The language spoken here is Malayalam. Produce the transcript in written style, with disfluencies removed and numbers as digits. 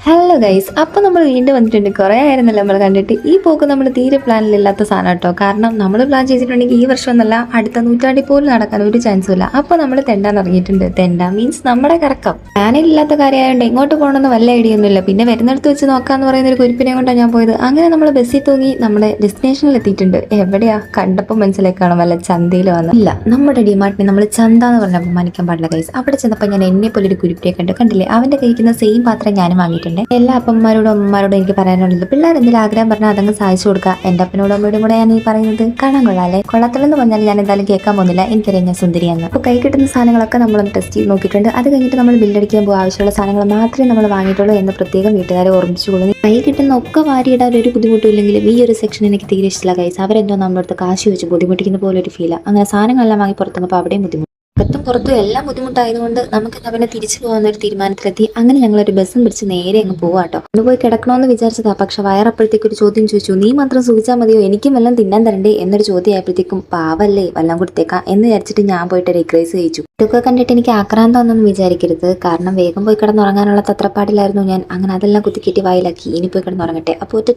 ഹലോ ഗൈസ്, അപ്പോൾ നമ്മൾ വീണ്ടും വന്നിട്ടുണ്ട്. കുറേ ആയിരുന്നല്ലോ നമ്മൾ കണ്ടിട്ട്. ഈ പോക്ക് നമ്മൾ തീരെ പ്ലാനിലില്ലാത്ത സാധനം കേട്ടോ. കാരണം നമ്മൾ പ്ലാൻ ചെയ്തിട്ടുണ്ടെങ്കിൽ ഈ വർഷം എന്നല്ല, അടുത്ത നൂറ്റാണ്ടിൽ പോലും നടക്കാൻ ഒരു ചാൻസും ഇല്ല. അപ്പോൾ നമ്മൾ തെണ്ടാൻ ഇറങ്ങിയിട്ടുണ്ട്. തെണ്ട മീൻസ് നമ്മുടെ കറക്കം. പ്ലാനിലില്ലാത്ത കാര്യമായതുകൊണ്ട് എങ്ങോട്ട് പോകണമെന്ന് വല്ല ഐഡിയ ഒന്നുമില്ല. പിന്നെ വരുന്നിടത്ത് വെച്ച് നോക്കാന്ന് പറയുന്ന ഒരു കുരിപ്പിനെ കൊണ്ടാണ് ഞാൻ പോയത്. അങ്ങനെ നമ്മൾ ബസ്സിൽ തൂങ്ങി നമ്മുടെ ഡെസ്റ്റിനേഷനിൽ എത്തിയിട്ടുണ്ട്. എവിടെയാ കണ്ടപ്പോൾ മനസ്സിലേക്കാണോ വല്ല ചന്തയിലോ വന്ന് ഇല്ല. നമ്മുടെ ഡിമാർട്ടിനെ നമ്മൾ ചന്ത എന്ന് പറഞ്ഞപ്പോൾ മാനിക്കാൻ പാടില്ല ഗൈസ്. അവിടെ ചെന്നപ്പോൾ ഞാൻ എന്നെ പോലെ ഒരു കുരിപ്പിനെ കണ്ടില്ലേ. അവന്റെ കഴിക്കുന്ന സെയിം പാത്രം ഞാനും വാങ്ങിയിട്ടുണ്ട്. എല്ലാ അപ്പന്മാരോടും അമ്മമാരോടും എനിക്ക് പറയാനുള്ളത്, പിള്ളേർ എന്തെങ്കിലും ആഗ്രഹം പറഞ്ഞാൽ അതങ്ങ് സാധിച്ചു കൊടുക്കുക. എന്റെ അപ്പനോടും അമ്മയോടും കൂടെ ഞാൻ ഈ പറയുന്നത് കാണാൻ കൊള്ളാല്ലേ. കൊള്ളത്തില്ലെന്ന് പറഞ്ഞാൽ ഞാൻ എന്തായാലും കേൾക്കാൻ പോകുന്നില്ല. എനിക്കറിയാം ഞാൻ സുന്ദരിയാണ്. അപ്പോൾ കൈ കിട്ടുന്ന സാധനങ്ങളൊക്കെ നമ്മളൊന്ന് ടെസ്റ്റ് ചെയ്ത് നോക്കിയിട്ടുണ്ട്. അത് കഴിഞ്ഞിട്ട് നമ്മൾ ബില്ലടിക്കാൻ പോകും. ആവശ്യമുള്ള സാധനങ്ങൾ മാത്രമേ നമ്മൾ വാങ്ങിയിട്ടുള്ളൂ എന്ന് പ്രത്യേകം വീട്ടുകാരെ ഓർമ്മിച്ചുകൊള്ളുന്നു. കൈ കിട്ടുന്ന ഒക്കെ വാരിയിടാൻ ഒരു ബുദ്ധിമുട്ടും ഇല്ലെങ്കിലും ഈ ഒരു സെക്ഷൻ എനിക്ക് തീരെ ഇഷ്ടമില്ല ഗൈസ്. അവരെന്തോ നമ്മുടെ അടുത്ത് കാശ് വെച്ച് ബുദ്ധിമുട്ടിക്കുന്ന പോലെ ഒരു ഫീലാണ്. അങ്ങനെ സാധനങ്ങളെല്ലാം വാങ്ങി പുറത്തുനിന്നപ്പോൾ അവിടെയും ബുദ്ധിമുട്ട്. അകത്തും പുറത്തും എല്ലാം ബുദ്ധിമുട്ടായതുകൊണ്ട് നമുക്ക് അവനെ തിരിച്ചു പോകുന്ന ഒരു തീരുമാനത്തിലെത്തി. അങ്ങനെ ഞങ്ങളൊരു ബസ്സും പിടിച്ച് നേരെ അങ്ങ് പോവാട്ടോ. ഒന്ന് പോയി കിടക്കണമെന്ന് വിചാരിച്ചതാ. പക്ഷെ വയറപ്പോഴത്തേക്ക് ഒരു ചോദ്യം ചോദിച്ചു, നീ മാത്രം സുഖിച്ചാൽ മതിയോ, എനിക്കും വല്ലതും തിന്നാൻ തരണ്ടേ എന്നൊരു ചോദ്യം ആയപ്പോഴത്തേക്കും പാവല്ലേ വല്ലം കൊടുത്തേക്കാം എന്ന് വിചാരിച്ചിട്ട് ഞാൻ പോയിട്ട് ഒരു എഗ് റൈസ് കഴിച്ചു. ഇതൊക്കെ കണ്ടിട്ട് എനിക്ക് ആക്രാന്തമൊന്നും വിചാരിക്കരുത്. കാരണം വേഗം പോയി കിടന്നുറങ്ങാനുള്ള തത്രപ്പാടിലായിരുന്നു ഞാൻ. അങ്ങനെ അതെല്ലാം കുത്തിക്കെട്ടി വായിലാക്കി. ഇനി പോയി കിടന്നുറങ്ങട്ടെ. അപ്പോൾ ഒറ്റ